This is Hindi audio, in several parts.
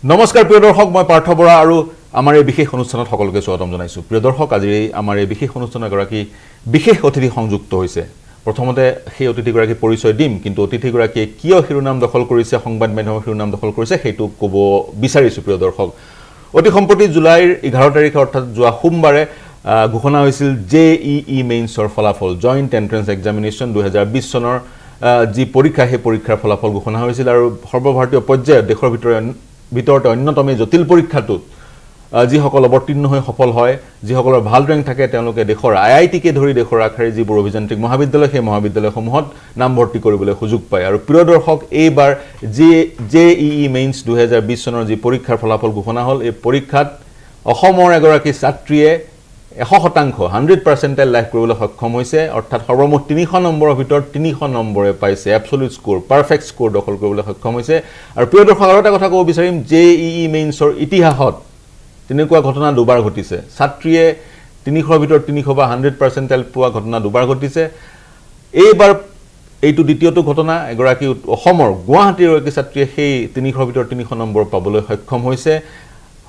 নমস্কাৰ প্ৰিয় দৰ্শক মই পাৰ্থ বৰা আৰু আমাৰ এই বিশেষ অনুষ্ঠানত সকলোকে স্বাগতম জনাইছো প্ৰিয় দৰ্শক আজি আমাৰ এই বিশেষ অনুষ্ঠানৰ গৰাকী বিশেষ অতিথি সংযুক্ত হৈছে প্ৰথমতে সেই অতিথি গৰাকী পৰিচয় দিম কিন্তু অতিথি গৰাকীয়ে কিয় শিৰোনাম দখল কৰিছে সংবাদ মাধ্যমৰ শিৰোনাম দখল কৰিছে সেইটো ক'ব বিচাৰিছো প্ৰিয় দৰ্শক অতি সম্প্ৰতি জুলাইৰ 11 তাৰিখে অৰ্থাৎ যোৱা সোমবাৰে ঘোষণা হৈছিল জেইই মেইনছৰ ফলাফল জয়েন্ট এন্ট্ৰেন্স এক্সামিনেশ্যন 2020 চনৰ যি পৰীক্ষা সেই পৰীক্ষাৰ ফলাফল ঘোষণা হৈছিল আৰু সৰ্বভাৰতীয় পৰ্যায়ত দেশৰ ভিতৰতে অন্যতম জটিল পৰীক্ষাটোত যিসকল অৱতীৰ্ণ হৈ সফল হয় যিসকলৰ ভাল ৰেংক থাকে তেওঁলোকে দেশৰ আইআইটিকে ধৰি দেশৰ আখাৰী যিবোৰ অভিযান্ত্ৰিক মহাবিদ্যালয় সেই মহাবিদ্যালয়সমূহত নামভৰ্তি কৰিবলৈ সুযোগ পায় আৰু প্ৰিয় দৰ্শক এইবাৰ জেইই মেইনছ 2020 চনৰ যি পৰীক্ষাৰ ফলাফল ঘোষণা হ'ল এই পৰীক্ষাত অসমৰ এগৰাকী ছাত্ৰীয়ে 100% লাভ কৰিবলৈ সক্ষম হৈছে অৰ্থাৎ সৰ্বমুঠ 300 নম্বৰৰ ভিতৰত 300 নম্বৰে পাইছে এবছলিউট স্কোৰ পাৰফেক্ট স্কোৰ দখল কৰিবলৈ সক্ষম হৈছে আৰু প্ৰিয় দৰ্শক আৰু এটা কথা ক'ব বিচাৰিম জেইই মেইনছৰ ইতিহাসত তেনেকুৱা ঘটনা দুবাৰ ঘটিছে ছাত্ৰীয়ে 300ৰ ভিতৰত 300 বা 100% পোৱা ঘটনা দুবাৰ ঘটিছে এইবাৰ এইটো দ্বিতীয়টো ঘটনা এগৰাকী অসমৰ গুৱাহাটীৰ এগৰাকী ছাত্ৰীয়ে সেই 300ৰ ভিতৰত 300 নম্বৰ পাবলৈ সক্ষম হৈছে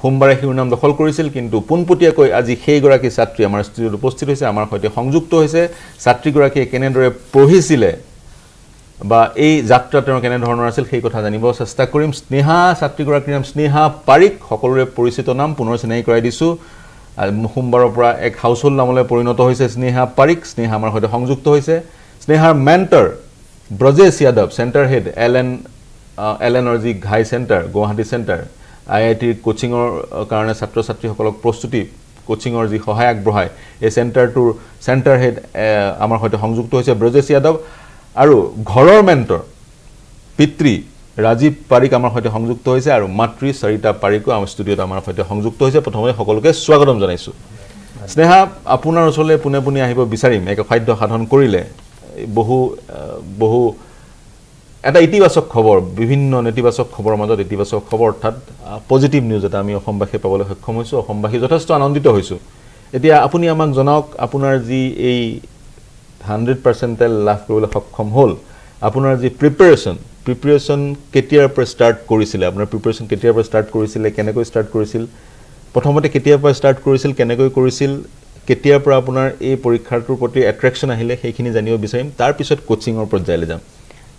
সোমবাৰে শিৰোনাম দখল কৰিছিল কিন্তু পোনপটীয়াকৈ আজি সেই গৰাকী ছাত্ৰী আমাৰ ষ্টুডিঅ'ত উপস্থিত হৈছে আমাৰ সৈতে সংযুক্ত হৈছে ছাত্ৰীগৰাকীয়ে কেনেদৰে পঢ়িছিলে বা এই যাত্ৰা তেওঁৰ কেনে ধৰণৰ আছিল সেই কথা জানিব চেষ্টা কৰিম স্নেহা ছাত্ৰীগৰাকীৰ নাম স্নেহা পাৰিক সকলোৰে পৰিচিত নাম পুনৰ চিনাকি কৰাই দিছো সোমবাৰৰ পৰা এক হাউসহোল্ড নামলৈ পৰিণত হৈছে স্নেহা পাৰিক স্নেহা আমাৰ সৈতে সংযুক্ত হৈছে স্নেহাৰ mentor Brajesh Yadav centre head এলএনৰ যি ঘাই চেণ্টাৰ গুৱাহাটী চেণ্টাৰ আইআইটিৰ কোচিঙৰ কাৰণে ছাত্ৰ ছাত্ৰীসকলক প্ৰস্তুতি কোচিঙৰ যি সহায় আগবঢ়ায় এই চেণ্টাৰটোৰ চেণ্টাৰ হেড আমাৰ সৈতে সংযুক্ত হৈছে ব্ৰজেশ যাদৱ আৰু ঘৰৰ মেন্টৰ পিতৃ ৰাজীৱ পাৰিক আমাৰ সৈতে সংযুক্ত হৈছে আৰু মাতৃ সৰিতা পাৰিকো আমাৰ ষ্টুডিঅ'ত আমাৰ সৈতে সংযুক্ত হৈছে প্ৰথমে সকলোকে স্বাগতম জনাইছো স্নেহা আপোনাৰ ওচৰলৈ পুনে পুনে আহিব বিচাৰিম এক খাদ্য সাধন কৰিলে বহু এটা ইতিবাচক খবৰ বিভিন্ন নেতিবাচক খবৰৰ মাজত ইতিবাচক খবৰ অৰ্থাৎ পজিটিভ নিউজ এটা আমি অসমবাসী পাবলৈ সক্ষম হৈছো অসমবাসী যথেষ্ট আনন্দিত হৈছো এতিয়া আপুনি আমাক জনাওক আপোনাৰ যি এই 100% লাভ কৰিবলৈ সক্ষম হ'ল আপোনাৰ যি প্ৰিপাৰেচন কেতিয়াৰ পৰা ষ্টাৰ্ট কৰিছিল আপোনাৰ প্ৰিপাৰেচন কেতিয়াৰ পৰা ষ্টাৰ্ট কৰিছিল কেনেকৈ ষ্টাৰ্ট কৰিছিল প্ৰথমতে কেতিয়াৰ পৰা ষ্টাৰ্ট কৰিছিল কেনেকৈ কৰিছিল কেতিয়াৰ পৰা আপোনাৰ এই পৰীক্ষাটোৰ প্ৰতি এট্ৰেকচন আহিলে সেইখিনি জানিব বিচাৰিম তাৰ পিছত কোচিঙৰ পৰ্যায়লৈ যাম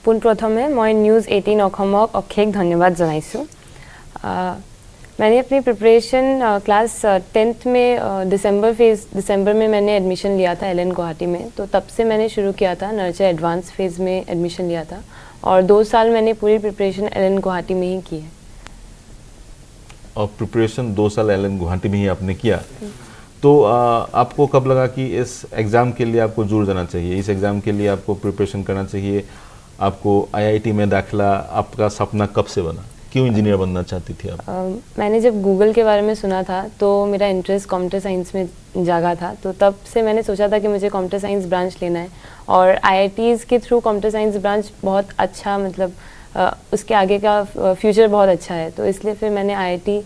পুন প্ৰথমে মই নিউজ 18 অসমক অশেষ ধন্যবাদ জনাইছো मैंने अपनी प्रिपरेशन क्लास 10th में दिसंबर में मैंने एडमिशन लिया था एलएन गुवाहाटी में तो तब से मैंने शुरू किया था नर्चर एडवांस फेज़ में एडमिशन लिया था और 2 साल मैंने पूरी प्रिपरेशन एलएन गुवाहाटी में ही की है और प्रिपरेशन 2 साल एलएन गुवाहाटी में ही आपने किया तो आपको कब लगा कि इस एग्ज़ाम के लिए आपको जुड़ जाना चाहिए इस एग्ज़ाम के लिए आपको प्रिपरेशन करना चाहिए आपको आईआईटी में दाखिला आपका सपना कब से बना क्यों इंजीनियर बनना चाहती थी आप मैंने जब गूगल के बारे में सुना था तो मेरा इंटरेस्ट कंप्यूटर साइंस में जागा था तो तब से मैंने सोचा था कि मुझे कंप्यूटर साइंस ब्रांच लेना है और आईआईटीज़ के थ्रू कंप्यूटर साइंस ब्रांच बहुत अच्छा मतलब उसके आगे का फ्यूचर बहुत अच्छा है तो इसलिए फिर मैंने आईआईटी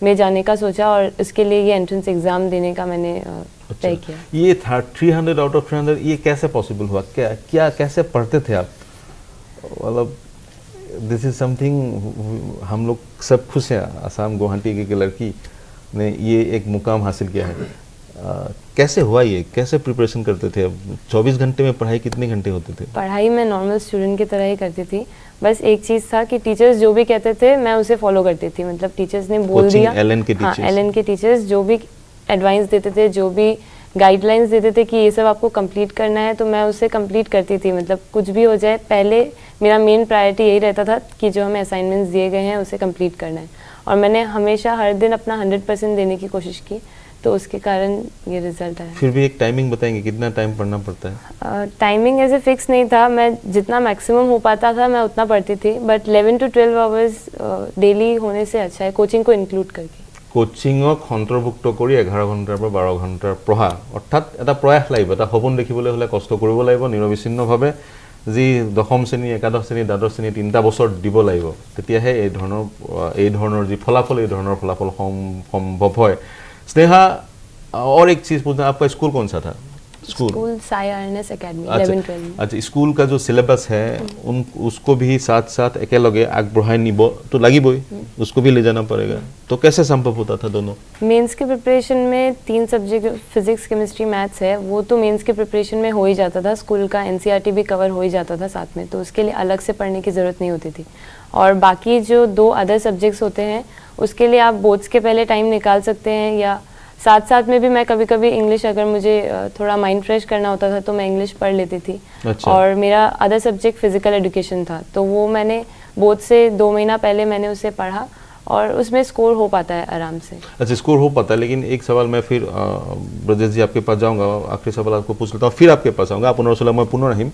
में जाने का सोचा और उसके लिए ये एंट्रेंस एग्ज़ाम देने का मैंने तय किया ये 300 आउट ऑफ 300 ये कैसे पॉसिबल हुआ क्या कैसे पढ़ते थे आप मतलब दिस इज समथिंग हम लोग सब खुश हैं आसाम गुवाहाटी की लड़की ने ये एक मुकाम हासिल किया है कैसे हुआ ये कैसे प्रिपरेशन करते थे 24 घंटे में पढ़ाई कितने घंटे होते थे पढ़ाई मैं नॉर्मल स्टूडेंट की तरह ही करती थी बस एक चीज़ था कि टीचर्स जो भी कहते थे मैं उसे फॉलो करती थी मतलब टीचर्स ने बोल दिया एलएन के टीचर्स जो भी एडवाइस देते थे जो भी गाइडलाइंस देते थे कि ये सब आपको कंप्लीट करना है तो मैं उसे कंप्लीट करती थी मतलब कुछ भी हो जाए पहले मेरा मेन प्रायोरिटी यही रहता था कि जो हमें असाइनमेंट्स दिए गए हैं उसे कंप्लीट करना है और मैंने हमेशा हर दिन अपना 100% देने की कोशिश की तो उसके कारण ये रिजल्ट आया फिर भी एक टाइमिंग बताएंगे कितना टाइम पढ़ना पड़ता है टाइमिंग ऐसे फिक्स नहीं था मैं जितना मैक्सिमम हो पाता था मैं उतना पढ़ती थी बट 11 to 12 आवर्स डेली होने से अच्छा है कोचिंग को इंक्लूड करके কোচিঙক অন্তৰ্ভুক্ত কৰি 11 ঘণ্টাৰ পৰা 12 ঘণ্টাৰ পঢ়া অৰ্থাৎ এটা প্ৰয়াস লাগিব এটা সপোন দেখিবলৈ হলে কষ্ট কৰিব লাগিব নিৰবিচ্ছিন্নভাৱে যি দশম শ্ৰেণী একাদশ শ্ৰেণী দ্বাদশ শ্ৰেণী 3টা বছৰ দিব লাগিব তেতিয়াহে এই ধৰণৰ যি ফলাফল এই ধৰণৰ ফলাফল সম্ভৱ হয় স্নেহা और एक चीज पूछना आपका स्कूल कौन सा था स्कूल साया आरएनएस एकेडमी 11-12 में। अच्छा, स्कूल का जो सिलेबस है उसको भी साथ साथ एकेलगे आगबढ़ाई निब तो लागिबई, उसको भी ले जाना पड़ेगा, तो कैसे संभव होता था दोनों? मेंस के प्रिपरेशन में 3 सब्जेक्ट फिजिक्स केमिस्ट्री मैथ्स है, वो तो मेंस के प्रिपरेशन में हो ही जाता था, स्कूल का एनसीईआरटी भी कवर हो ही जाता था साथ में, तो उसके लिए अलग से पढ़ने की ज़रूरत नहीं होती थी। और बाकी जो 2 अदर सब्जेक्ट्स होते हैं उसके लिए आप बोर्ड्स के पहले टाइम निकाल सकते हैं, या साथ साथ में भी मैं कभी कभी इंग्लिश, अगर मुझे थोड़ा माइंड फ्रेश करना होता था तो मैं इंग्लिश पढ़ लेती थी। अच्छा। और मेरा अदर सब्जेक्ट फिजिकल एजुकेशन था, तो वो मैंने बोर्ड से 2 महीना पहले मैंने उसे पढ़ा और उसमें स्कोर हो पाता है आराम से। अच्छा, स्कोर हो पाता है, लेकिन एक सवाल मैं फिर ब्रजेश जी आपके पास जाऊंगा, आखिरी सवाल आपको पूछ लेता हूँ, फिर आपके पास आऊँगा। मैं पुनः रहीम,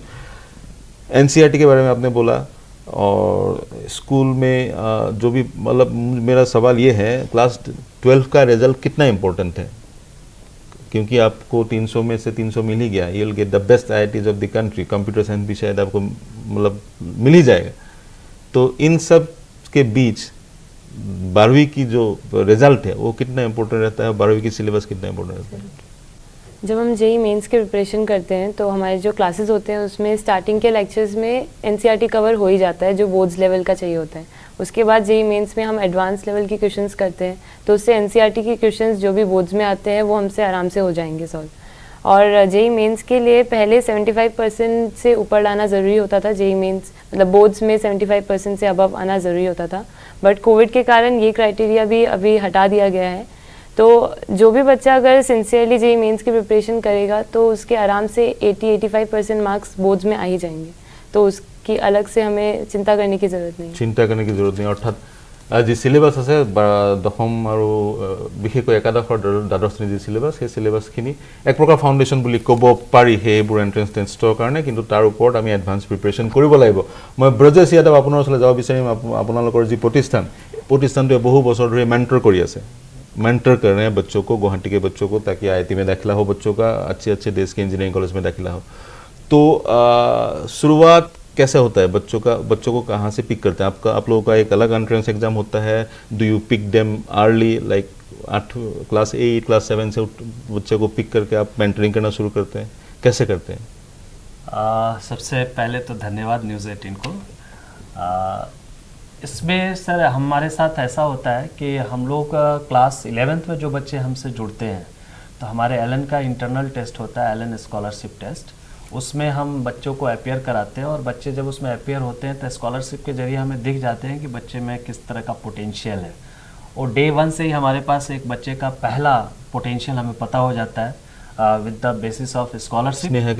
एनसीईआरटी के बारे में आपने बोला, और स्कूल में जो भी, मतलब मेरा सवाल ये है, क्लास 12 का रिजल्ट कितना इम्पोर्टेंट है? क्योंकि आपको 300 में से 300 मिल ही गया, you will get the best IITs of the country, computer science भी शायद आपको मतलब मिल ही जाएगा। तो इन सब के बीच 12वीं की जो रिजल्ट है वो कितना इम्पोर्टेंट रहता है, 12वीं की सिलेबस कितना इम्पोर्टेंट रहता है? जब हम जेई मेंस के प्रिपरेशन करते हैं तो हमारे जो क्लासेस होते हैं उसमें स्टार्टिंग के लेक्चर्स में एनसीईआरटी कवर हो ही जाता है, जो बोर्ड्स लेवल का चाहिए होता है। उसके बाद जेई मेंस में हम एडवांस लेवल की क्वेश्चंस करते हैं, तो उससे एनसीईआरटी की क्वेश्चंस जो भी बोर्ड्स में आते हैं वो हमसे आराम से हो जाएंगे सॉल्व। और जेई मेंस के लिए पहले 75% से ऊपर लाना ज़रूरी होता था, जेई मेंस मतलब बोर्ड्स में 75% से अबव आना ज़रूरी होता था, बट कोविड के कारण ये क्राइटेरिया भी अभी हटा दिया गया है। तो जो भी बच्चा अगर सिंसियरली जेई मेंस की प्रिपरेशन करेगा तो उसके आराम से 80-85% मार्क्स बोर्ड्स में आ ही जाएंगे, तो उसकी अलग से हमें चिंता करने की ज़रूरत नहीं। अर्थात जी सिलेबास আছে দশম আৰু বিশেষকৈ একাদশৰ দ্বাদশ শ্ৰেণীৰ সিলেবাস, সেই সিলেবাসখিনি এক প্ৰকাৰ ফাউণ্ডেশ্যন বুলি ক'ব পাৰি সেইবোৰ এণ্ট্ৰেন্স টেষ্টৰ কাৰণে, কিন্তু তাৰ ওপৰত আমি এডভান্স প্ৰিপাৰেশ্যন কৰিব লাগিব। মই ব্ৰজেশ ইয়াদৱ আপোনাৰ ওচৰলৈ যাব বিচাৰিম। আপোনালোকৰ যি প্ৰতিষ্ঠানটোৱে বহু বছৰ ধৰি মেণ্টৰ কৰি আছে, मेंटर कर रहे हैं बच्चों को, गुवाहाटी के बच्चों को, ताकि आईआईटी में दाखिला हो बच्चों का, अच्छे अच्छे देश के इंजीनियरिंग कॉलेज में दाखिला हो। तो शुरुआत कैसे होता है बच्चों को कहाँ से पिक करते हैं? आप लोगों का एक अलग एंट्रेंस एग्जाम होता है, do you pick them early, like 8 class 8 class 7 से बच्चे को पिक करके आप मेंटरिंग करना शुरू करते हैं, कैसे करते हैं? सबसे पहले तो धन्यवाद न्यूज़ 18 को। इसमें सर हमारे साथ ऐसा होता है कि हम लोग क्लास 11th में जो बच्चे हमसे जुड़ते हैं, तो हमारे एलन का इंटरनल टेस्ट होता है, एलन स्कॉलरशिप टेस्ट, उसमें हम बच्चों को अपेयर कराते हैं, और बच्चे जब उसमें अपेयर होते हैं तो स्कॉलरशिप के जरिए हमें दिख जाते हैं कि बच्चे में किस तरह का पोटेंशियल है, और डे 1 से ही हमारे पास एक बच्चे का पहला पोटेंशियल हमें पता हो जाता है with the basis of scholarship. Sneha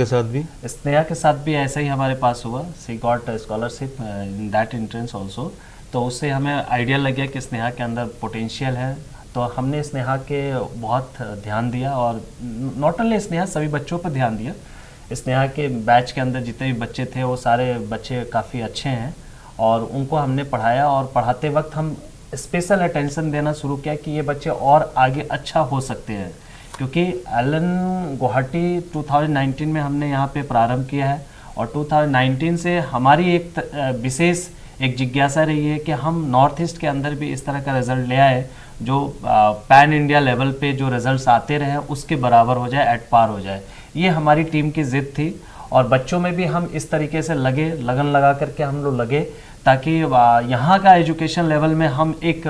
के साथ भी ऐसा ही हमारे पास हुआ, she got scholarship in that entrance also, तो उससे हमें आइडिया लग गया कि स्नेहा के अंदर पोटेंशियल है, तो हमने स्नेहा के बहुत ध्यान दिया, और नॉट ओनली स्नेहा, सभी बच्चों पर ध्यान दिया। स्नेहा के बैच के अंदर जितने भी बच्चे थे वो सारे बच्चे काफ़ी अच्छे हैं, और उनको हमने पढ़ाया, और पढ़ाते वक्त हम स्पेशल अटेंशन देना शुरू किया कि ये बच्चे और आगे अच्छा हो सकते हैं, क्योंकि एलन गुवाहाटी 2019 में हमने यहाँ पे प्रारंभ किया है, और 2019 से हमारी एक विशेष एक जिज्ञासा रही है कि हम नॉर्थ ईस्ट के अंदर भी इस तरह का रिज़ल्ट ले आए जो पैन इंडिया लेवल पे जो रिज़ल्ट्स आते रहे उसके बराबर हो जाए, एट पार हो जाए। ये हमारी टीम की ज़िद थी, और बच्चों में भी हम इस तरीके से लगन लगा करके हम लोग लगे, ताकि यहाँ का एजुकेशन लेवल में हम एक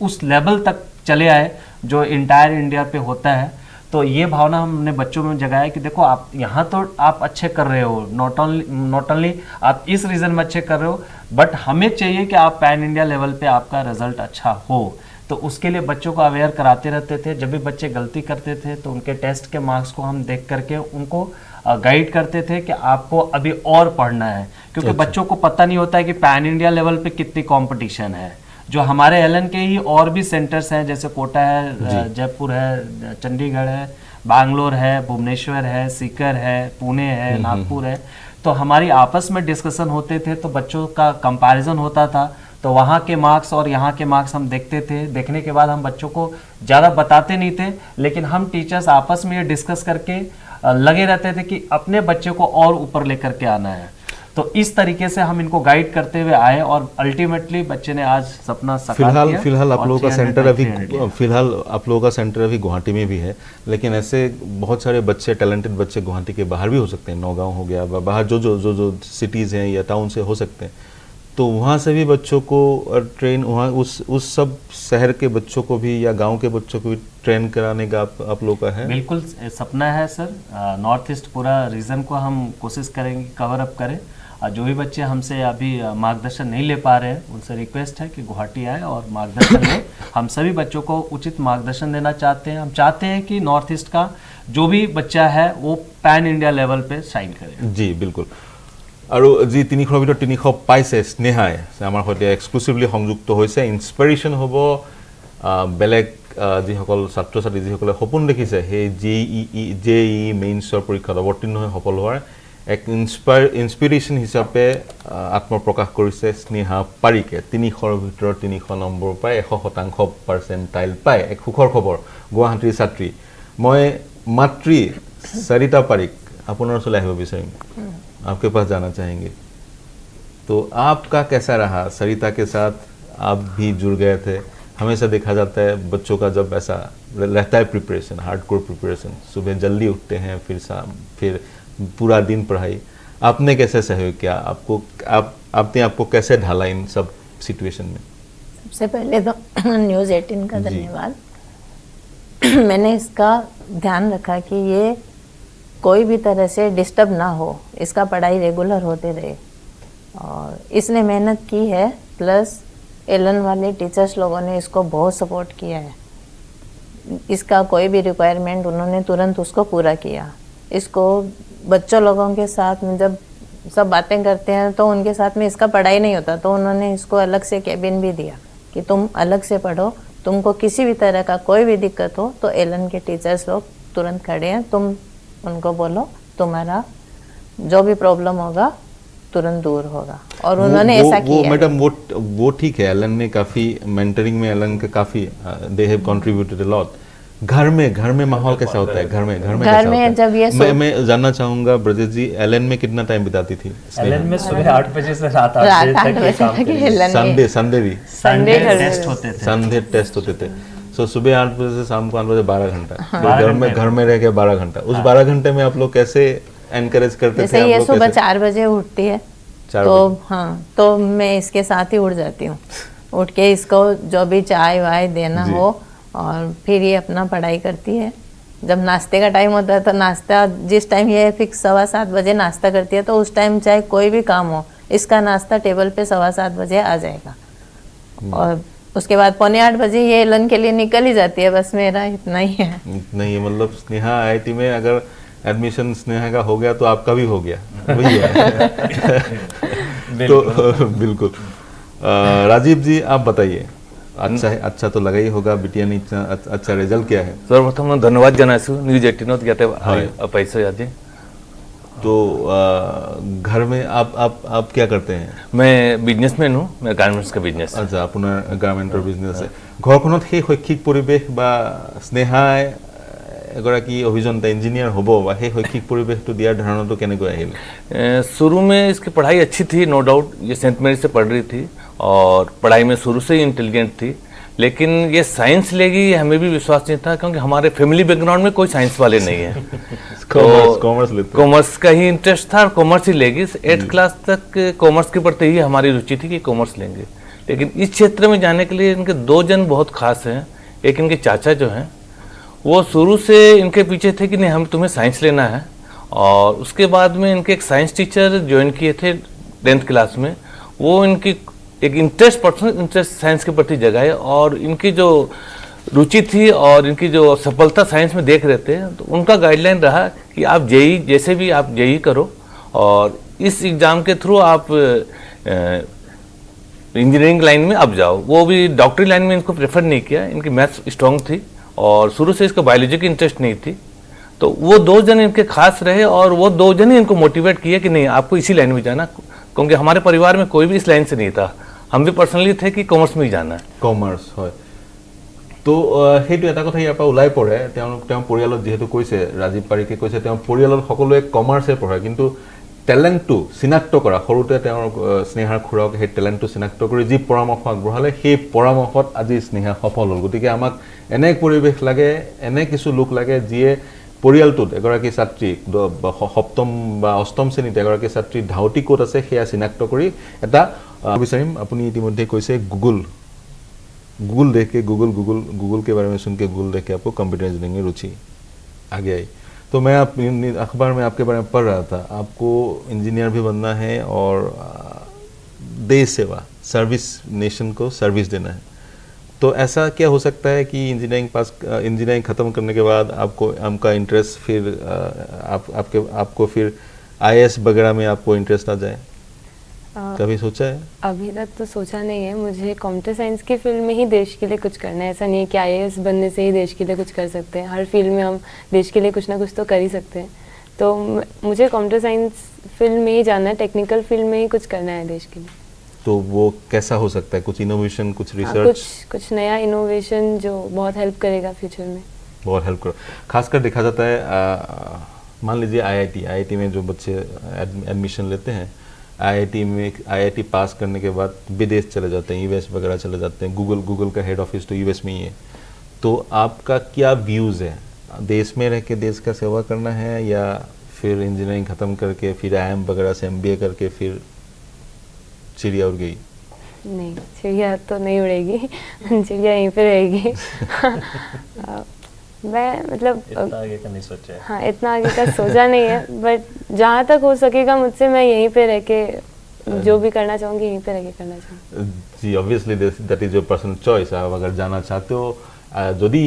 उस लेवल तक चले आए जो इंटायर इंडिया पे होता है। तो ये भावना हमने बच्चों में जगाया कि देखो आप यहाँ तो आप अच्छे कर रहे हो, नॉट ओनली आप इस रीज़न में अच्छे कर रहे हो, बट हमें चाहिए कि आप पैन इंडिया लेवल पे आपका रिजल्ट अच्छा हो। तो उसके लिए बच्चों को अवेयर कराते रहते थे। जब भी बच्चे गलती करते थे तो उनके टेस्ट के मार्क्स को हम देख करके उनको गाइड करते थे कि आपको अभी और पढ़ना है, क्योंकि बच्चों को पता नहीं होता है कि पैन इंडिया लेवल पे कितनी कंपटीशन है। जो हमारे एलन के ही और भी सेंटर्स हैं, जैसे कोटा है, जयपुर है, चंडीगढ़ है, बैंगलोर है, भुवनेश्वर है, सीकर है, पुणे है, नागपुर है, तो हमारी आपस में डिस्कशन होते थे, तो बच्चों का कंपैरिजन होता था। तो वहाँ के मार्क्स और यहाँ के मार्क्स हम देखते थे। देखने के बाद हम बच्चों को ज़्यादा बताते नहीं थे, लेकिन हम टीचर्स आपस में ये डिस्कस करके लगे रहते थे कि अपने बच्चे को और ऊपर लेकर के आना है। तो इस तरीके से हम इनको गाइड करते हुए आए और अल्टीमेटली बच्चे ने आज सपना साकार किया। फिलहाल आप और लोगों का 300 सेंटर अभी 300 फिलहाल आप लोगों का सेंटर अभी गुवाहाटी में भी है, लेकिन ऐसे बहुत सारे बच्चे, टैलेंटेड बच्चे गुवाहाटी के बाहर भी हो सकते हैं, नौगांव हो गया, बाहर जो सिटीज़ हैं या टाउन से हो सकते हैं, तो वहाँ से भी बच्चों को ट्रेन, वहाँ उस सब शहर के बच्चों को भी या गांव के बच्चों को भी ट्रेन कराने का आप लोगों का है? बिल्कुल सपना है सर। नॉर्थ ईस्ट पूरा रीजन को हम कोशिश करेंगे कवर अप करें। जो भी बच्चे हमसे अभी मार्गदर्शन नहीं ले पा रहे हैं उनसे रिक्वेस्ट है कि गुवाहाटी आए और मार्गदर्शन लें। हम सभी बच्चों को उचित मार्गदर्शन देना चाहते हैं। हम चाहते हैं कि नॉर्थ ईस्ट का जो भी बच्चा है वो पैन इंडिया लेवल पे शाइन करे। जी बिल्कुल। আৰু যি 300 ভিতৰত 300 পাইছে স্নেহাই আমাৰ সৈতে এক্সক্লুচিভলি সংযুক্ত হৈছে। ইনস্পিৰেশ্যন হ'ব বেলেগ যিসকল ছাত্ৰ ছাত্ৰী যিসকলে সপোন দেখিছে সেই জেই মেইনছৰ পৰীক্ষাত অৱতীৰ্ণ হৈ সফল হোৱাৰ এক ইনস্পিৰেশ্যন হিচাপে আত্মপ্ৰকাশ কৰিছে স্নেহা পাৰিকে। 300ৰ ভিতৰত 300 নম্বৰ পাই 100% পাৰ্চেণ্টাইল পাই এক সুখৰ খবৰ গুৱাহাটীৰ ছাত্ৰী। মই মাতৃ সৰিতা পাৰিক আপোনাৰ ওচৰলৈ আহিব বিচাৰিম, आपके पास जाना चाहेंगे। तो आपका कैसा रहा सरिता के साथ? आप भी जुड़ गए थे। हमेशा देखा जाता है बच्चों का जब ऐसा रहता है प्रिपरेशन, हार्डकोर प्रिपरेशन, सुबह जल्दी उठते हैं, फिर शाम, फिर पूरा दिन पढ़ाई। आपने कैसे सहयोग किया? आपने आपको कैसे ढाला इन सब सिचुएशन में? सबसे पहले तो न्यूज़ 18 का धन्यवाद। मैंने इसका ध्यान रखा कि ये कोई भी तरह से डिस्टर्ब ना हो, इसका पढ़ाई रेगुलर होते रहे, और इसने मेहनत की है। प्लस एलन वाले टीचर्स लोगों ने इसको बहुत सपोर्ट किया है। इसका कोई भी रिक्वायरमेंट उन्होंने तुरंत उसको पूरा किया। इसको बच्चों लोगों के साथ में जब सब बातें करते हैं तो उनके साथ में इसका पढ़ाई नहीं होता, तो उन्होंने इसको अलग से कैबिन भी दिया कि तुम अलग से पढ़ो, तुमको किसी भी तरह का कोई भी दिक्कत हो तो एलन के टीचर्स लोग तुरंत खड़े हैं, तुम उनको बोलो, तुम्हारा जो भी प्रॉब्लम होगा तुरंत दूर होगा। और उन्होंने ऐसा किया। मैडम वो ठीक है, एलन ने काफ़ी मेंटरिंग में एलन का काफ़ी they have contributed a lot. घर में माहौल कैसा होता है? घर में कैसा होता है? जब ये मैं जानना चाहूँगा ब्रजेश जी, एलन में कितना टाइम बिताती थी? एलन में सुबह 8 बजे से रात 8 बजे तक काम करी। संडे भी टेस्ट होते थे। संडे टेस्ट होते थे। सो सुबह 8 बजे से शाम को 8 बजे 12 घंटा। घर में रह के 12 घंटा। उस 12 घंटे में आप लोग कैसे एनकरेज करते थे? जैसे ये सुबह 4 बजे उठती है तो हाँ, तो मैं इसके साथ ही उठ जाती हूँ। उठ के इसको जो भी चाय वाय देना हो, और फिर ये अपना पढ़ाई करती है। जब नाश्ते का टाइम होता है तो नाश्ता जिस टाइम ये फिक्स 7:15 बजे नाश्ता करती है, तो उस टाइम चाहे कोई भी काम हो, इसका नाश्ता टेबल पे 7:15 बजे आ जाएगा। और उसके बाद 7:45 बजे ये एलन के लिए निकल ही जाती है। बस मेरा इतना ही है। नहीं मतलब स्नेहा IIT में अगर एडमिशन स्नेहा का हो गया तो आपका भी हो गया, वही है। तो बिल्कुल। राजीव जी आप बताइए, अच्छा तो लगा ही होगा, बिटिया ने इतना अच्छा रिजल्ट किया है। सर्वप्रथम धन्यवाद जनाइछु न्यूज 18 याते पैसा यादे। तो घर में आप क्या करते हैं? मैं बिजनेसमैन हूँ, मैं गारमेंट्स का बिजनेस। अच्छा, আপোনাৰ গাৰ্মেণ্টৰ বিজনেছ আছে। ঘৰখনত সেই শৈক্ষিক পৰিৱেশ বা স্নেহাই এগৰাকী অভিযন্তা ইঞ্জিনিয়াৰ হ'ব বা সেই শৈক্ষিক পৰিৱেশটো দিয়াৰ ধাৰণাটো কেনেকৈ আহিল? शुरू में इसकी पढ़ाई अच्छी थी, नो डाउट। ये सेंट मेरी से पढ़ रही थी और पढ़ाई में शुरू से ही इंटेलिजेंट थी, लेकिन ये साइंस लेगी हमें भी विश्वास नहीं था, क्योंकि हमारे फैमिली बैकग्राउंड में कोई साइंस वाले नहीं है। कॉमर्स का ही इंटरेस्ट था और कॉमर्स ही लेगी। 8th क्लास तक कॉमर्स के प्रति ही हमारी रुचि थी कि कॉमर्स लेंगे। लेकिन इस क्षेत्र में जाने के लिए इनके 2 जन बहुत खास हैं। एक इनके चाचा जो हैं, वो शुरू से इनके पीछे थे कि नहीं हम तुम्हें साइंस लेना है। और उसके बाद में इनके एक साइंस टीचर ज्वाइन किए थे 10th क्लास में। वो इनकी एक पर्सनल इंटरेस्ट साइंस के प्रति जगाए, और इनकी जो रुचि थी और इनकी जो सफलता साइंस में देख रहे थे, तो उनका गाइडलाइन रहा कि आप जेई, जैसे भी आप जेई करो, और इस एग्ज़ाम के थ्रू आप इंजीनियरिंग लाइन में अब जाओ। वो भी डॉक्टरी लाइन में इनको प्रेफर नहीं किया। इनकी मैथ्स स्ट्रॉन्ग थी और शुरू से इसको बायोलॉजी की इंटरेस्ट नहीं थी। तो वो 2 जन इनके खास रहे, और वो 2 जन ही इनको मोटिवेट किए कि नहीं आपको इसी लाइन में जाना, क्योंकि हमारे परिवार में कोई भी इस लाइन से नहीं था। हम भी पर्सनली थे कि कॉमर्स में ही जाना है। কমাৰ্চ হয়। তো সেইটো এটা কথা ইয়াৰ পৰা ওলাই পৰে, তেওঁ পৰিয়ালত যিহেতু কৈছে, ৰাজীৱ পাৰিকে কৈছে তেওঁ পৰিয়ালত সকলোৱে কমাৰ্চে পঢ়ে, কিন্তু টেলেণ্টটো চিনাক্ত কৰা, সৰুতে তেওঁৰ স্নেহাৰ খুৰাক সেই টেলেণ্টটো চিনাক্ত কৰি যি পৰামৰ্শ আগবঢ়ালে সেই পৰামৰ্শত আজি স্নেহা সফল হ'ল। গতিকে আমাক এনে পৰিৱেশ লাগে, এনে কিছু লোক লাগে যিয়ে পৰিয়ালটোত এগৰাকী ছাত্ৰী সপ্তম বা অষ্টম শ্ৰেণীত এগৰাকী ছাত্ৰীৰ ধাউতি ক'ত আছে সেয়া চিনাক্ত কৰি এটা বিচাৰিম। আপুনি ইতিমধ্যে কৈছে गूगल देख के गूगल के बारे में सुन के गूगल देख के आपको कंप्यूटर इंजीनियरिंग में रुचि आगे आई। तो मैं अखबार में आपके बारे में पढ़ रहा था, आपको इंजीनियर भी बनना है और देश सेवा, सर्विस, नेशन को सर्विस देना है। तो ऐसा क्या हो सकता है कि इंजीनियरिंग ख़त्म करने के बाद आपका इंटरेस्ट फिर आपको फिर IAS वगैरह में आपको इंटरेस्ट आ जाए? कभी सोचा है? अभी तक तो सोचा नहीं है। मुझे कंप्यूटर साइंस की फील्ड में ही देश के लिए कुछ करना है। ऐसा नहीं है कि IAS बनने से ही देश के लिए कुछ कर सकते हैं। हर फील्ड में हम देश के लिए कुछ ना कुछ तो कर ही सकते हैं। तो मुझे कंप्यूटर साइंस फील्ड में ही जाना है, टेक्निकल फील्ड में ही कुछ करना है देश के लिए। तो वो कैसा हो सकता है? कुछ इनोवेशन, कुछ रिसर्च, कुछ नया इनोवेशन जो बहुत हेल्प करेगा फ्यूचर में। बहुत हेल्प करो। खासकर देखा जाता है, मान लीजिए IIT में जो बच्चे एडमिशन लेते हैं, IIT पास करने के बाद विदेश चले जाते हैं, US वगैरह चले जाते हैं। गूगल का हेड ऑफिस तो US में ही है। तो आपका क्या व्यूज़ है? देश में रह के देश का सेवा करना है या फिर इंजीनियरिंग ख़त्म करके फिर IIM वगैरह से MBA करके फिर चिड़िया उड़ गई? नहीं, चिड़िया तो नहीं उड़ेगी चिड़िया यहीं पे रहेगी मैं मतलब इतना आगे का नहीं सोचा है। हाँ, इतना आगे का सोचा नहीं है, बट जहाँ तक हो सकेगा मुझसे मैं यहीं पे रह के जो भी करना चाहूँगी यहीं पे रह के करना चाहूँगी। जी, obviously that is your personal choice. आप अगर जाना चाहते हो, যদি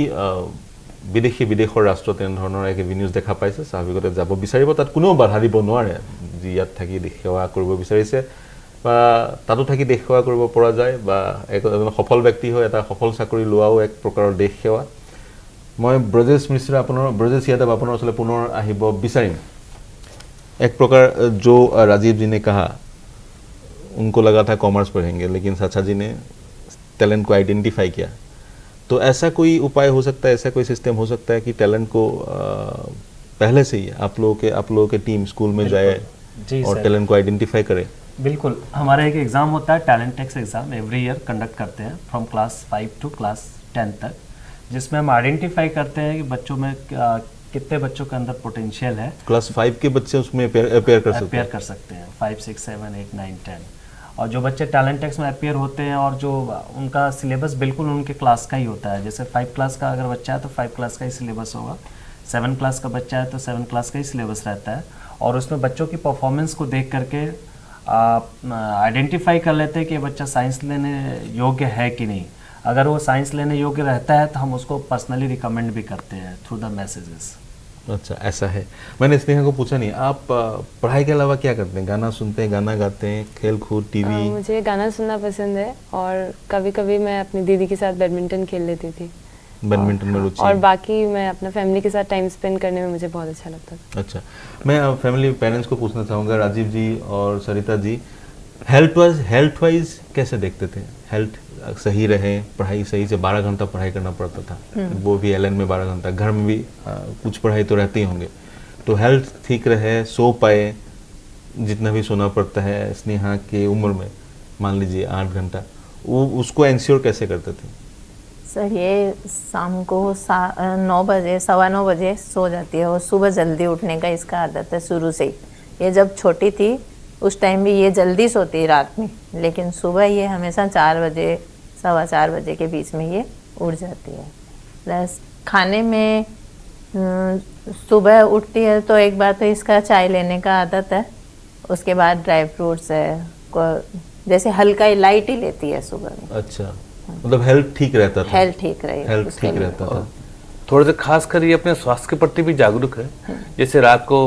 বিদেশৰ ৰাষ্ট্ৰত তেনেধৰণৰ এক এভিনিউজ দেখা পাইছে, স্বাভাৱিকতে যাব বিচাৰিব। তাত কোনেও বাধা দিব নোৱাৰে। যি ইয়াত থাকি দেশ সেৱা কৰিব বিচাৰিছে বা তাতো থাকি দেশ সেৱা কৰিব পৰা যায়, বা এজন সফল ব্যক্তি হৈ এটা সফল চাকৰি লোৱাও এক প্ৰকাৰৰ দেশ সেৱা। मैं ब्रजेश मिश्रा ब्रजेश यादव अपना ओसले पुनर आहिब विचारिम। एक प्रकार जो राजीव जी ने कहा, उनको लगा था कॉमर्स पढ़ेंगे, लेकिन साचा जी ने टैलेंट को आइडेंटिफाई किया। तो ऐसा कोई उपाय हो सकता है, ऐसा कोई सिस्टम हो सकता है कि टैलेंट को पहले से ही आप लोगों के टीम स्कूल में जाए और टैलेंट को आइडेंटिफाई करे? बिल्कुल, हमारा एक एग्ज़ाम होता है, टैलेंट टेक्स एग्ज़ाम एवरी ईयर कंडक्ट करते हैं फ्रॉम क्लास 5 टू क्लास 10 तक, जिसमें हम आइडेंटिफाई करते हैं कि बच्चों में कितने बच्चों के अंदर पोटेंशियल है। क्लास 5 के बच्चे उसमें अपेयर कर सकते हैं 5, 6, 7, 8, 9, 10। और जो बच्चे टैलेंट टेक्स में अपेयर होते हैं और जो उनका सिलेबस बिल्कुल उनके क्लास का ही होता है, जैसे 5 क्लास का अगर बच्चा है तो 5 क्लास का ही सिलेबस होगा, 7 क्लास का बच्चा है तो 7 क्लास का ही सिलेबस रहता है। और उसमें बच्चों की परफॉर्मेंस को देख करके आइडेंटिफाई कर लेते हैं कि बच्चा साइंस लेने योग्य है कि नहीं। अगर वो साइंस लेने योग्य रहता है तो हम उसको पर्सनली रिकमेंड भी करते हैं थ्रू द मैसेजेस। अच्छा, ऐसा है। मैंने स्नेहा को पूछा नहीं, आप पढ़ाई के अलावा क्या करते हैं? गाना सुनते हैं, गाना गाते हैं, खेल कूद, टीवी? मुझे गाना सुनना पसंद है और कभी कभी मैं अपनी दीदी के साथ बैडमिंटन खेल लेती थी। बैडमिंटन में रुचि? और बाकी मैं अपना फैमिली के साथ टाइम स्पेंड करने में मुझे बहुत अच्छा लगता था। अच्छा, मैं फैमिली पेरेंट्स को पूछना चाहूँगा, राजीव जी और सरिता जी, हेल्थ वाइज कैसे देखते थे? हेल्थ सही रहे, पढ़ाई सही से 12 घंटा पढ़ाई करना पड़ता था, वो भी LN में 12 घंटा, घर में भी कुछ पढ़ाई तो रहते ही होंगे। तो हेल्थ ठीक रहे, सो पाए जितना भी सोना पड़ता है। स्नेहा के उम्र में मान लीजिए 8 घंटा, वो उसको इंश्योर कैसे करते थे? सर, ये शाम को 9 बजे 9:15 बजे सो जाती है और सुबह जल्दी उठने का इसका आदत है शुरू से ही। ये जब छोटी थी उस टाइम भी ये जल्दी सोती रात में, लेकिन सुबह ये हमेशा 4 बजे 4:15 बजे के बीच में ये उठ जाती है। प्लस खाने में सुबह उठती है तो एक बार तो इसका चाय लेने का आदत है, उसके बाद ड्राई फ्रूट्स है, जैसे हल्का ही लाइट ही लेती है सुबह में। अच्छा, मतलब हेल्थ ठीक रहता था? हेल्थ ठीक रहता था। थोड़ा सा खास कर ये अपने स्वास्थ्य के प्रति भी जागरूक है। जैसे रात को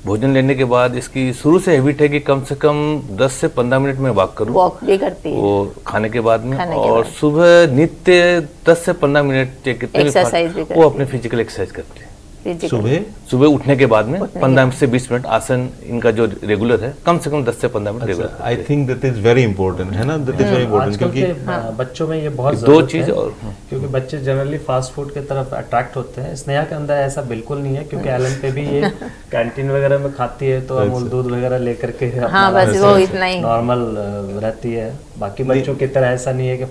भोजन लेने के बाद इसकी शुरू से हैबिट है कि कम से कम 10 से 15 मिनट में वॉक करूं। वॉक भी करती है वो खाने के बाद में, और सुबह नित्य 10 से 15 मिनट कितने एक्सरसाइज भी वो अपने फिजिकल एक्सरसाइज करते हैं। सुबह सुबह उठने के बाद में 15 से 20 मिनट आसन इनका जो रेगुलर है, कम से कम 10 से 15 minute regular. I think that is very important, है ना, दैट इज वेरी इंपॉर्टेंट, आजकल क्योंकि के बच्चों में ये बहुत दो ज़रूरत चीज है, और क्योंकि बच्चे जनरली फास्ट फूड की तरफ अट्रैक्ट होते हैं। स्नेहा के अंदर ऐसा बिल्कुल नहीं है, क्योंकि एलन पे भी ये कैंटीन वगैरह में खाती है तो अमूल दूध वगैरह लेकर के हाँ, बस वो इतना ही नॉर्मल रहती है। बाकी बच्चों की तरह ऐसा नहीं है कि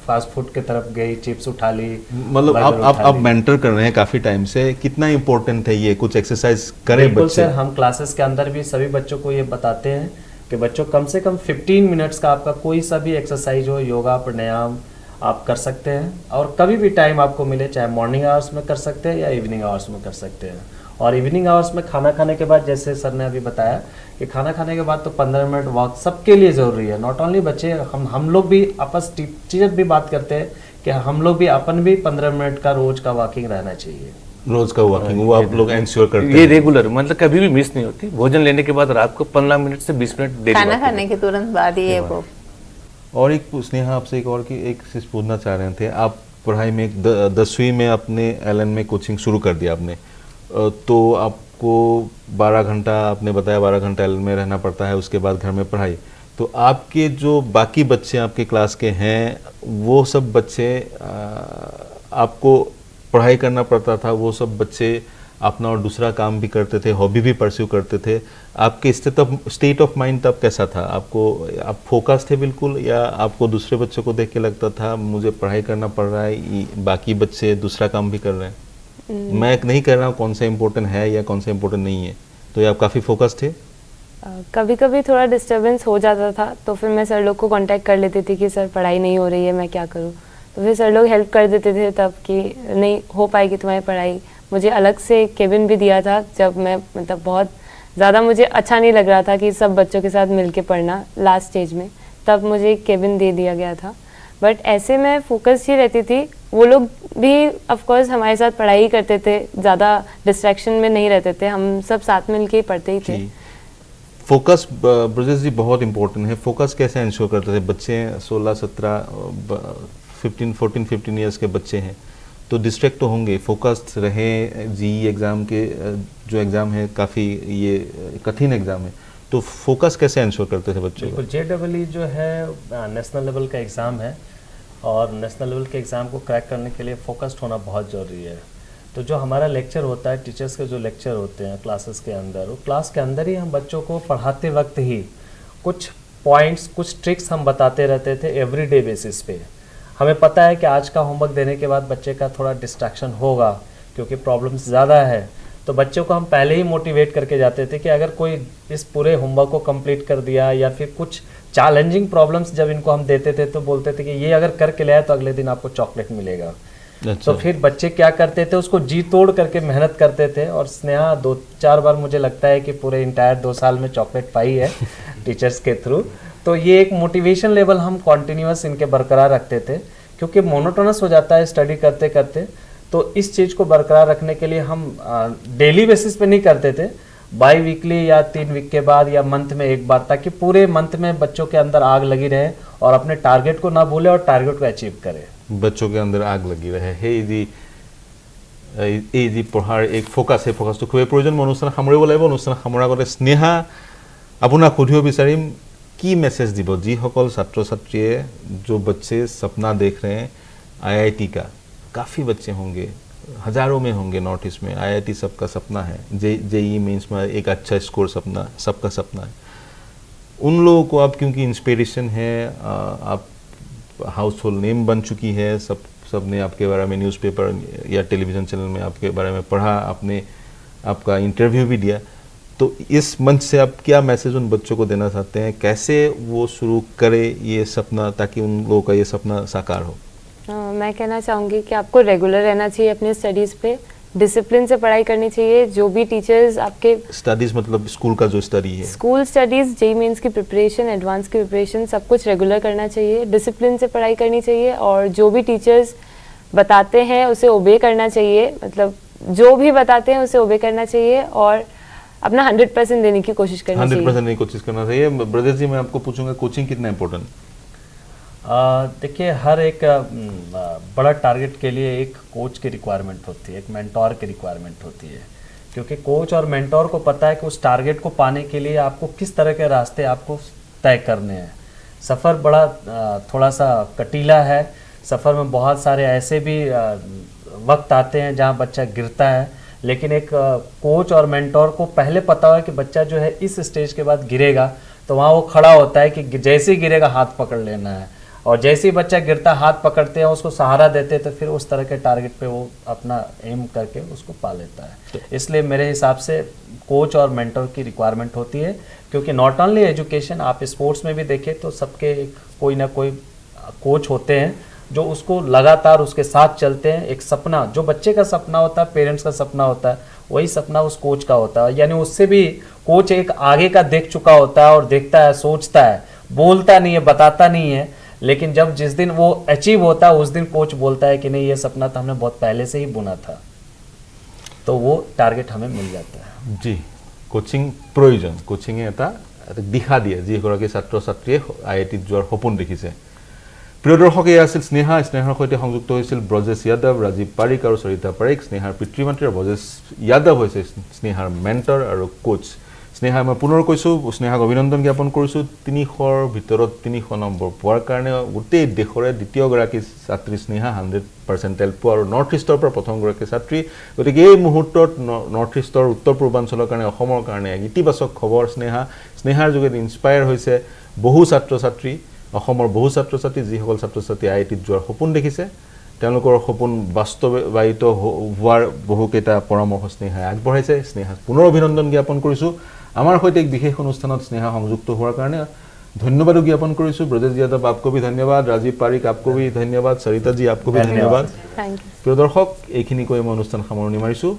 फास्ट फूड की तरफ गई, चिप्स उठा ली, मतलब आप मेंटर कर रहे हैं काफी टाइम से, कितना इंपॉर्टेंट है ये, कुछ एक्सरसाइज करें बिल्कुल बच्चे। सर, हम क्लासेस के अंदर भी सभी बच्चों को ये बताते हैं कि बच्चों कम से कम 15 मिनट्स का आपका कोई सा भी एक्सरसाइज हो, योगा प्राणायाम आप कर सकते हैं, और कभी भी टाइम आपको मिले, चाहे मॉर्निंग आवर्स में कर सकते हैं या इवनिंग आवर्स में कर सकते हैं। और इवनिंग आवर्स में खाना खाने के बाद, जैसे सर ने अभी बताया कि खाना खाने के बाद तो 15 मिनट वॉक सबके लिए ज़रूरी है, नॉट ओनली बच्चे, हम लोग भी आपस टीचर भी बात करते हैं कि हम लोग भी अपन भी 15 मिनट का रोज का वॉकिंग रहना चाहिए। रोज का वॉकिंग वो आप लोग एंश्योर करते ये हैं? रेगुलर, मतलब कभी भी मिस नहीं होती। भोजन लेने के बाद रात को 15 मिनट से 20 मिनट डेली खाना खाने के तुरंत बाद ही है वो। और एक स्नेहा आपसे एक चीज पूछना चाह रहे थे, आप पढ़ाई में 10वीं में अपने एलन में कोचिंग शुरू कर दिया आपने, तो आपको 12 घंटा आपने बताया 12 घंटा एलन में रहना पड़ता है, उसके बाद घर में पढ़ाई। तो आपके जो बाकी बच्चे आपके क्लास के हैं, वो सब बच्चे आपको पढ़ाई करना पड़ता था, वो सब बच्चे अपना और दूसरा काम भी करते थे, हॉबी भी परस्यू करते थे, आपके स्टेट ऑफ माइंड तब कैसा था? आप फोकस थे बिल्कुल, या आपको दूसरे बच्चों को देख के लगता था मुझे पढ़ाई करना पड़ रहा है, बाकी बच्चे दूसरा काम भी कर रहे हैं, मैं नहीं कर रहा हूँ, कौन सा इम्पोर्टेंट है या कौन सा इम्पोर्टेंट नहीं है? तो ये आप काफ़ी फोकस थे? कभी कभी थोड़ा डिस्टर्बेंस हो जाता था, तो फिर मैं सर लोग को कांटेक्ट कर लेती थी कि सर पढ़ाई नहीं हो रही है, मैं क्या करूँ। तो फिर सर लोग हेल्प कर देते थे तब कि नहीं हो पाएगी तुम्हारी पढ़ाई। मुझे अलग से केबिन भी दिया था, जब मैं मतलब बहुत ज़्यादा मुझे अच्छा नहीं लग रहा था कि सब बच्चों के साथ मिलके पढ़ना लास्ट स्टेज में, तब मुझे एक केबिन दे दिया गया था। बट ऐसे मैं फोकस ही रहती थी, वो लोग भी ऑफ कोर्स हमारे साथ पढ़ाई करते थे, ज़्यादा डिस्ट्रैक्शन में नहीं रहते थे, हम सब साथ मिल के पढ़ते ही थे। फोकस ब्रजेश जी बहुत इंपॉर्टेंट है। फोकस कैसे इंश्योर करते थे? बच्चे 16, 17, 15 ईयर्स के बच्चे हैं, तो डिस्ट्रैक्ट तो होंगे, फोकस्ड रहें। जीई एग्ज़ाम के जो एग्ज़ाम है काफ़ी ये कठिन एग्ज़ाम है, तो फोकस कैसे इंश्योर करते थे बच्चों को? JEE जो है नेशनल लेवल का एग्ज़ाम है, और नेशनल लेवल के एग्ज़ाम को क्रैक करने के लिए फोकस्ड होना बहुत ज़रूरी है। तो जो हमारा लेक्चर होता है, टीचर्स के जो लेक्चर होते हैं क्लासेस के अंदर, वो क्लास के अंदर ही हम बच्चों को पढ़ाते वक्त ही कुछ पॉइंट्स, कुछ ट्रिक्स हम बताते रहते थे एवरीडे बेसिस पे। हमें पता है कि आज का होमवर्क देने के बाद बच्चे का थोड़ा डिस्ट्रैक्शन होगा, क्योंकि प्रॉब्लम्स ज़्यादा है, तो बच्चों को हम पहले ही मोटिवेट करके जाते थे कि अगर कोई इस पूरे होमवर्क को कंप्लीट कर दिया, या फिर कुछ चैलेंजिंग प्रॉब्लम्स जब इनको हम देते थे तो बोलते थे कि ये अगर करके ले आए तो अगले दिन आपको चॉकलेट मिलेगा। अच्छा। तो फिर बच्चे क्या करते थे, उसको जी तोड़ करके मेहनत करते थे, और स्नेहा 2-4 बार मुझे लगता है कि पूरे इंटायर 2 साल में चॉकलेट पाई है टीचर्स के थ्रू। तो ये एक मोटिवेशन लेवल हम कॉन्टिन्यूस इनके बरकरार रखते थे, क्योंकि मोनोटोनस हो जाता है स्टडी करते करते। तो इस चीज़ को बरकरार रखने के लिए हम डेली बेसिस पे नहीं करते थे, बाई वीकली या 3 वीक के बाद या मंथ में एक बार, ताकि पूरे मंथ में बच्चों के अंदर आग लगी रहे और अपने टारगेट को ना भूले और टारगेट को अचीव करें। बच्चों के अंदर आग लगी रहे। এই যি পঢ়াৰ এক ফোকাস, সেই ফোকাসটো খুবেই প্ৰয়োজন। মই অনুষ্ঠান সামৰিব লাগিব। অনুষ্ঠান সামৰাৰ আগতে স্নেহা আপোনাক সুধিব বিচাৰিম, কি মেছেজ দিব যিসকল ছাত্ৰ ছাত্ৰীয়ে, जो बच्चे सपना देख रहे हैं IIT का, काफ़ी बच्चे होंगे, हज़ारों में होंगे नॉर्थ ईस्ट में, IIT सबका सपना है, JEE मेंस में एक अच्छा स्कोर सपना सबका सपना है। उन लोगों को आप, क्योंकि इंस्पिरेशन है, आप हाउस होल्ड नेम बन चुकी है, सब ने आपके बारे में न्यूज़पेपर या टेलीविज़न चैनल में आपके बारे में पढ़ा, आपने आपका इंटरव्यू भी दिया, तो इस मंच से आप क्या मैसेज उन बच्चों को देना चाहते हैं? कैसे वो शुरू करे ये सपना, ताकि उन लोगों का ये सपना साकार हो? मैं कहना चाहूँगी कि आपको रेगुलर रहना चाहिए अपने स्टडीज़ पे, डिसिप्लिन से पढ़ाई करनी चाहिए। जो भी टीचर्स आपके स्टडीज़ मतलब स्कूल का जो स्टडी है, स्कूल स्टडीज़, JEE मेंस की प्रिपरेशन, एडवांस की प्रिपरेशन, सब कुछ रेगुलर करना चाहिए, डिसिप्लिन से पढ़ाई करनी चाहिए, और जो भी टीचर्स बताते हैं उसे ओबे करना चाहिए, मतलब जो भी बताते हैं उसे ओबे करना चाहिए, और अपना 100% देने की कोशिश करनी चाहिए। 100% देने की कोशिश करना चाहिए। ब्रदर जी, मैं आपको पूछूंगा, कोचिंग कितना इम्पोर्टेंट? देखिए, हर एक बड़ा टारगेट के लिए एक कोच की रिक्वायरमेंट होती है, एक मेंटोर की रिक्वायरमेंट होती है, क्योंकि कोच और मेंटोर को पता है कि उस टारगेट को पाने के लिए आपको किस तरह के रास्ते आपको तय करने हैं। सफ़र बड़ा थोड़ा सा कटीला है, सफ़र में बहुत सारे ऐसे भी वक्त आते हैं जहां बच्चा गिरता है, लेकिन एक कोच और मेंटोर को पहले पता है कि बच्चा जो है इस स्टेज के बाद गिरेगा, तो वहाँ वो खड़ा होता है कि जैसे ही गिरेगा हाथ पकड़ लेना है, और जैसे ही बच्चा गिरता हाथ पकड़ते हैं, उसको सहारा देते हैं, तो फिर उस तरह के टारगेट पे वो अपना एम करके उसको पा लेता है। इसलिए मेरे हिसाब से कोच और मेंटर की रिक्वायरमेंट होती है, क्योंकि नॉट ओनली एजुकेशन, आप स्पोर्ट्स में भी देखें तो सबके कोई ना कोई कोच होते हैं जो उसको लगातार उसके साथ चलते हैं। एक सपना जो बच्चे का सपना होता है, पेरेंट्स का सपना होता है, वही सपना उस कोच का होता है, यानी उससे भी कोच एक आगे का देख चुका होता है और देखता है, सोचता है, बोलता नहीं है, बताता नहीं है, लेकिन जब जिस दिन वो अचीव होता है उस दिन कोच बोलता है कि नहीं ये सपना तो हमने बहुत पहले से ही बुना था, तो वो टारगेट हमें मिल जाता है। जी, कोचिंग प्रयोजन, कोचिंगे এটা দিশা দিয়ে যিগৰাকী ছাত্ৰ ছাত্ৰীয়ে আইআইটিত যোৱাৰ সপোন দেখিছে। প্ৰিয় দৰ্শক, এয়া আছিল স্নেহা। স্নেহাৰ সৈতে সংযুক্ত হৈছিল ব্ৰজেশ যাদৱ, ৰাজীৱ পাৰিক আৰু সৰিতা পাৰিক। স্নেহাৰ পিতৃ মাতৃ আৰু ব্ৰজেশ যাদৱ হৈছে স্নেহাৰ মেণ্টৰ আৰু কোচ। স্নেহা, মই পুনৰ কৈছোঁ, স্নেহাক অভিনন্দন জ্ঞাপন কৰিছোঁ 300ৰ ভিতৰত 300 নম্বৰ পোৱাৰ কাৰণে। গোটেই দেশৰে দ্বিতীয়গৰাকী ছাত্ৰী স্নেহা, 100% পোৱা আৰু নৰ্থ ইষ্টৰ পৰা প্ৰথমগৰাকী ছাত্ৰী। গতিকে এই মুহূৰ্তত নৰ্থ ইষ্টৰ উত্তৰ পূৰ্বাঞ্চলৰ কাৰণে, অসমৰ কাৰণে এক ইতিবাচক খবৰ। স্নেহাৰ যোগেদি ইনস্পায়াৰ হৈছে বহু ছাত্ৰ ছাত্ৰী, অসমৰ বহু ছাত্ৰ ছাত্ৰী, যিসকল ছাত্ৰ ছাত্ৰী আইআইটিত যোৱাৰ সপোন দেখিছে, তেওঁলোকৰ সপোন বাস্তৱায়িত হোৱাৰ বহুকেইটা পৰামৰ্শ স্নেহাই আগবঢ়াইছে। স্নেহাক পুনৰ অভিনন্দন জ্ঞাপন কৰিছোঁ। আমাৰ সৈতে এক বিশেষ অনুষ্ঠানত স্নেহা সংযুক্ত হোৱাৰ কাৰণে ধন্যবাদো জ্ঞাপন কৰিছোঁ। ব্ৰজেশ যাদৱ, आपको भी ধন্যবাদ। ৰাজীৱ পাৰিক, आपको भी ধন্যবাদ। সৰিতা জি, आपको भी ধন্যবাদ। Thank you. প্ৰিয় দৰ্শক, এইখিনি কৈ মই অনুষ্ঠান সামৰণি মাৰিছোঁ।